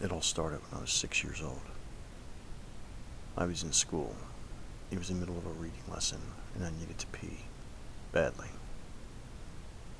It all started when I was 6 years old. I was in school. It was the middle of a reading lesson, and I needed to pee. Badly.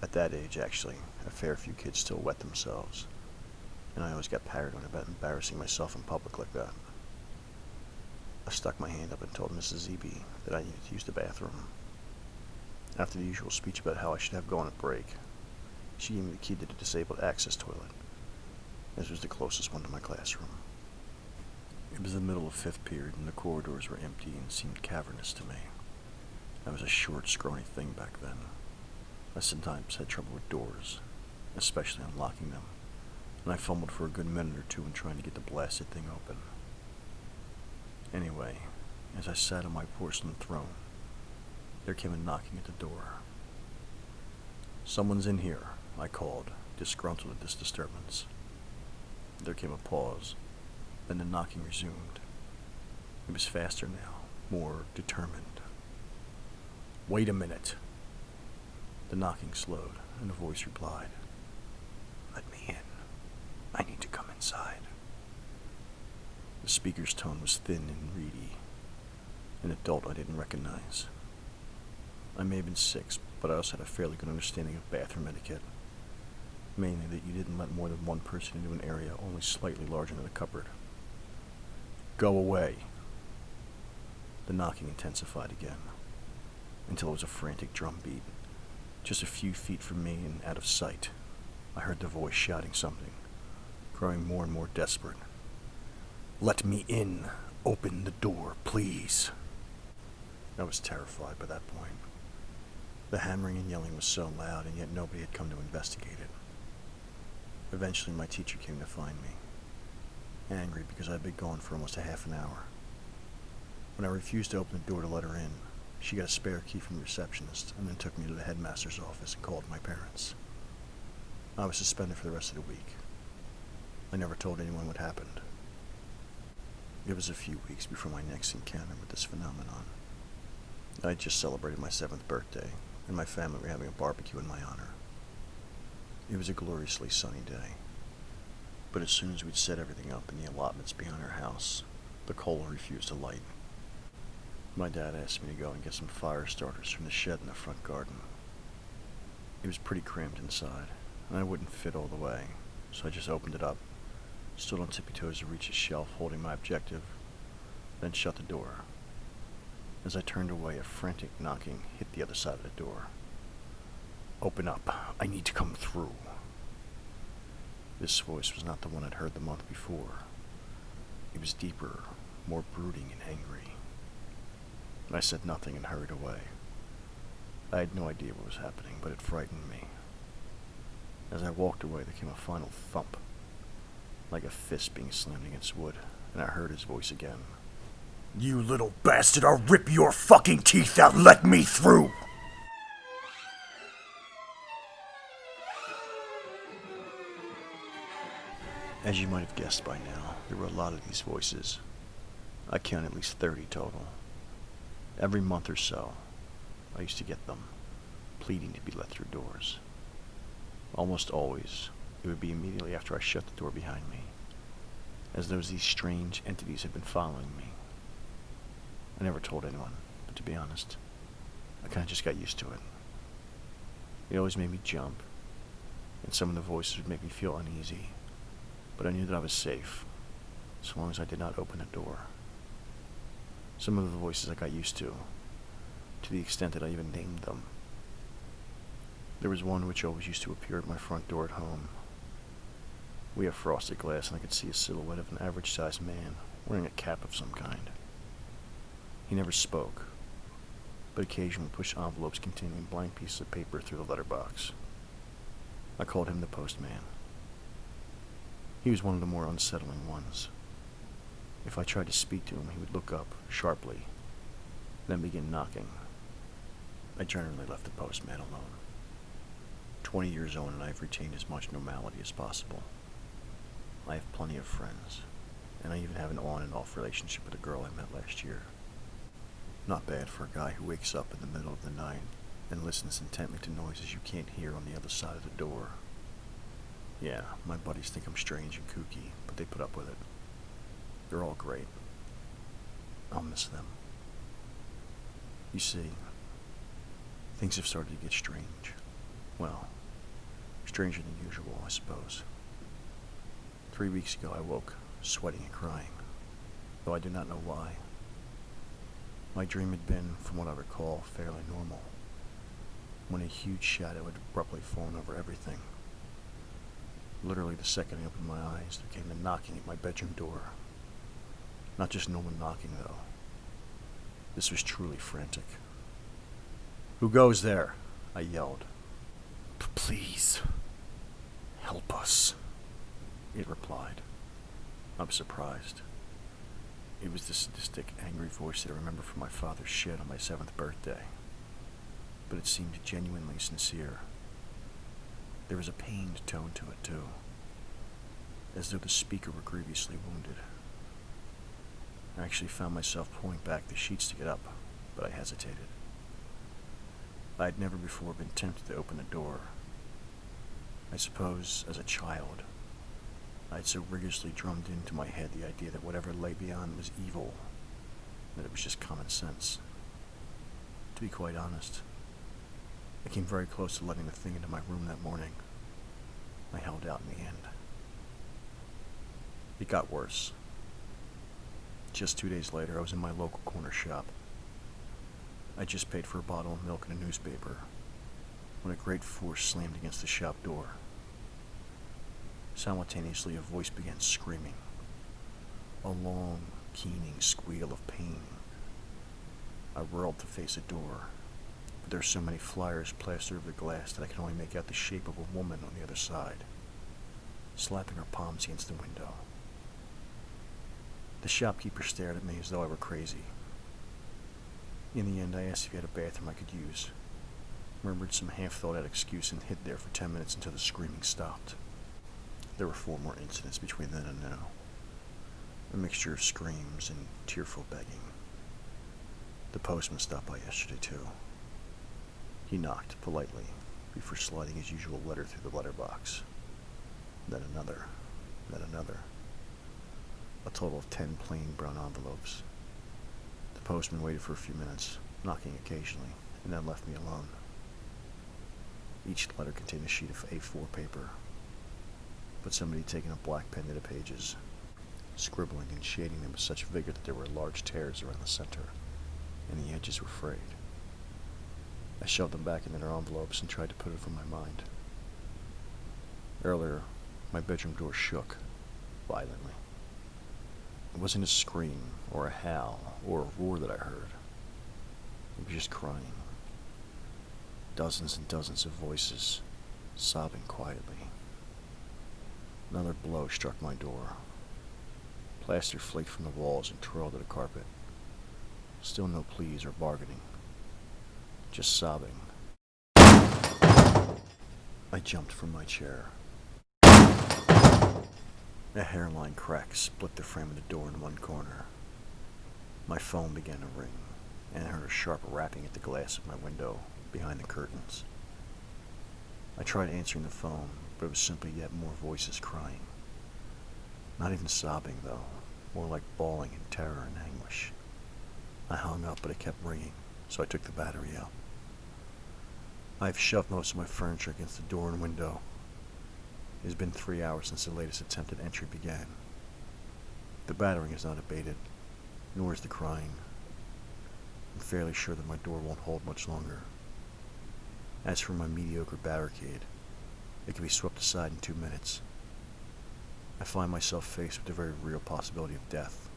At that age, actually, a fair few kids still wet themselves, and I always got paranoid about embarrassing myself in public like that. I stuck my hand up and told Mrs. Eby that I needed to use the bathroom. After the usual speech about how I should have gone at break, she gave me the key to the disabled access toilet. This was the closest one to my classroom. It was the middle of fifth period, and the corridors were empty and seemed cavernous to me. I was a short, scrawny thing back then. I sometimes had trouble with doors, especially unlocking them, and I fumbled for a good minute or two in trying to get the blasted thing open. Anyway, as I sat on my porcelain throne, there came a knocking at the door. "Someone's in here," I called, disgruntled at this disturbance. There came a pause, then the knocking resumed. It was faster now, more determined. "Wait a minute." The knocking slowed, and a voice replied, "Let me in. I need to come inside." The speaker's tone was thin and reedy. An adult I didn't recognize. I may have been 6, but I also had a fairly good understanding of bathroom etiquette. Mainly that you didn't let more than one person into an area only slightly larger than a cupboard. "Go away." The knocking intensified again, until it was a frantic drum beat. Just a few feet from me and out of sight, I heard the voice shouting something, growing more and more desperate. "Let me in. Open the door, please." I was terrified by that point. The hammering and yelling was so loud, and yet nobody had come to investigate it. Eventually, my teacher came to find me, angry because I had been gone for almost a half an hour. When I refused to open the door to let her in, she got a spare key from the receptionist and then took me to the headmaster's office and called my parents. I was suspended for the rest of the week. I never told anyone what happened. It was a few weeks before my next encounter with this phenomenon. I had just celebrated my 7th birthday, and my family were having a barbecue in my honor. It was a gloriously sunny day, but as soon as we'd set everything up in the allotments behind our house, the coal refused to light. My dad asked me to go and get some fire starters from the shed in the front garden. It was pretty cramped inside, and I wouldn't fit all the way, so I just opened it up, stood on tippy toes to reach a shelf holding my objective, then shut the door. As I turned away, a frantic knocking hit the other side of the door. "Open up. I need to come through." This voice was not the one I'd heard the month before. It was deeper, more brooding and angry. I said nothing and hurried away. I had no idea what was happening, but it frightened me. As I walked away, there came a final thump, like a fist being slammed against wood, and I heard his voice again. "You little bastard, I'll rip your fucking teeth out. Let me through." As you might have guessed by now, there were a lot of these voices. I counted at least 30 total. Every month or so, I used to get them, pleading to be let through doors. Almost always, it would be immediately after I shut the door behind me, as though these strange entities had been following me. I never told anyone, but to be honest, I kind of just got used to it. It always made me jump, and some of the voices would make me feel uneasy, but I knew that I was safe, so long as I did not open the door. Some of the voices I got used to the extent that I even named them. There was one which always used to appear at my front door at home. We have frosted glass, and I could see a silhouette of an average-sized man wearing a cap of some kind. He never spoke, but occasionally pushed envelopes containing blank pieces of paper through the letterbox. I called him the postman. He was one of the more unsettling ones. If I tried to speak to him, he would look up sharply, then begin knocking. I generally left the postman alone. 20 years on, and I've retained as much normality as possible. I have plenty of friends, and I even have an on and off relationship with a girl I met last year. Not bad for a guy who wakes up in the middle of the night and listens intently to noises you can't hear on the other side of the door. Yeah, my buddies think I'm strange and kooky, but they put up with it. They're all great. I'll miss them. You see, things have started to get strange. Well, stranger than usual, I suppose. 3 weeks ago, I woke, sweating and crying, though I do not know why. My dream had been, from what I recall, fairly normal, when a huge shadow had abruptly fallen over everything. Literally the second I opened my eyes, there came the knocking at my bedroom door. Not just normal knocking, though. This was truly frantic. "Who goes there?" I yelled. "Please, help us," it replied. I was surprised. It was the sadistic, angry voice that I remember from my father's shed on my 7th birthday. But it seemed genuinely sincere. There was a pained tone to it, too, as though the speaker were grievously wounded. I actually found myself pulling back the sheets to get up, but I hesitated. I had never before been tempted to open the door. I suppose, as a child, I had so rigorously drummed into my head the idea that whatever lay beyond was evil, that it was just common sense. To be quite honest, I came very close to letting the thing into my room that morning. I held out in the end. It got worse. Just 2 days later, I was in my local corner shop. I just paid for a bottle of milk and a newspaper when a great force slammed against the shop door. Simultaneously, a voice began screaming. A long, keening squeal of pain. I whirled to face the door, but there were so many flyers plastered over the glass that I could only make out the shape of a woman on the other side, slapping her palms against the window. The shopkeeper stared at me as though I were crazy. In the end, I asked if he had a bathroom I could use, murmured some half-thought-out excuse, and hid there for 10 minutes until the screaming stopped. There were 4 more incidents between then and now. A mixture of screams and tearful begging. The postman stopped by yesterday, too. He knocked politely before sliding his usual letter through the letterbox. Then another. Then another. A total of 10 plain brown envelopes. The postman waited for a few minutes, knocking occasionally, and then left me alone. Each letter contained a sheet of A4 paper, but somebody had taken a black pen to the pages, scribbling and shading them with such vigor that there were large tears around the center, and the edges were frayed. I shoved them back into their envelopes and tried to put it from my mind. Earlier, my bedroom door shook, violently. It wasn't a scream, or a howl, or a roar that I heard. It was just crying. Dozens and dozens of voices, sobbing quietly. Another blow struck my door. Plaster flaked from the walls and twirled to the carpet. Still no pleas or bargaining. Just sobbing. I jumped from my chair. A hairline crack split the frame of the door in one corner. My phone began to ring, and I heard a sharp rapping at the glass of my window behind the curtains. I tried answering the phone, but it was simply yet more voices crying. Not even sobbing, though, more like bawling in terror and anguish. I hung up, but it kept ringing, so I took the battery out. I've shoved most of my furniture against the door and window. It has been 3 hours since the latest attempted entry began. The battering has not abated, nor is the crying. I'm fairly sure that my door won't hold much longer. As for my mediocre barricade, it can be swept aside in 2 minutes. I find myself faced with the very real possibility of death,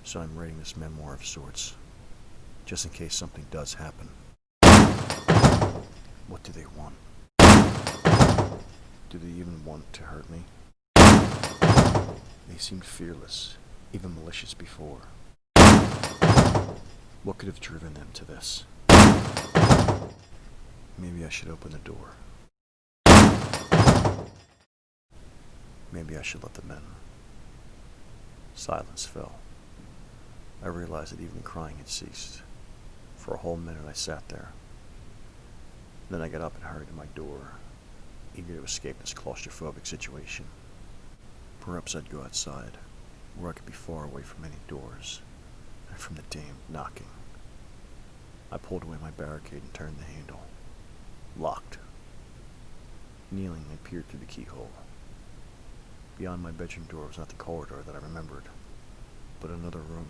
so I'm writing this memoir of sorts, just in case something does happen. What do they want? Do they even want to hurt me? They seemed fearless, even malicious before. What could have driven them to this? Maybe I should open the door. Maybe I should let them in. Silence fell. I realized that even the crying had ceased. For a whole minute I sat there. Then I got up and hurried to my door. eager to escape this claustrophobic situation. Perhaps I'd go outside, where I could be far away from any doors, and from the damned knocking. I pulled away my barricade and turned the handle. Locked. Kneeling, I peered through the keyhole. Beyond my bedroom door was not the corridor that I remembered, but another room.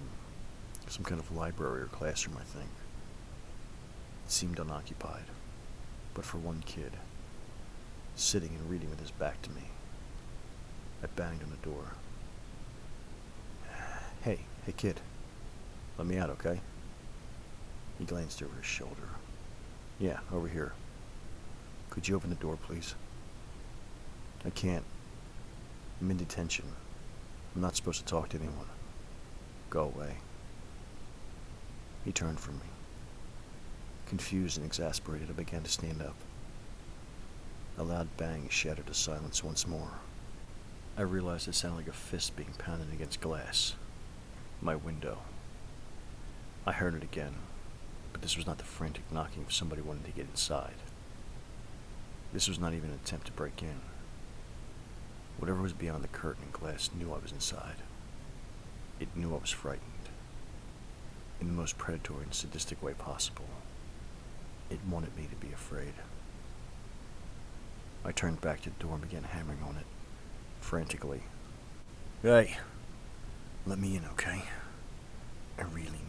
Some kind of library or classroom, I think. It seemed unoccupied, but for one kid, sitting and reading with his back to me. I banged on the door. Hey kid, let me out, okay? He glanced over his shoulder. Yeah, over here. Could you open the door, please? I can't. I'm in detention. I'm not supposed to talk to anyone. Go away. He turned from me. Confused and exasperated, I began to stand up. A loud bang shattered the silence once more. I realized it sounded like a fist being pounded against glass. My window. I heard it again, but this was not the frantic knocking of somebody wanting to get inside. This was not even an attempt to break in. Whatever was beyond the curtain and glass knew I was inside. It knew I was frightened. In the most predatory and sadistic way possible. It wanted me to be afraid. I turned back to the door and began hammering on it, frantically. Hey, let me in, okay? I really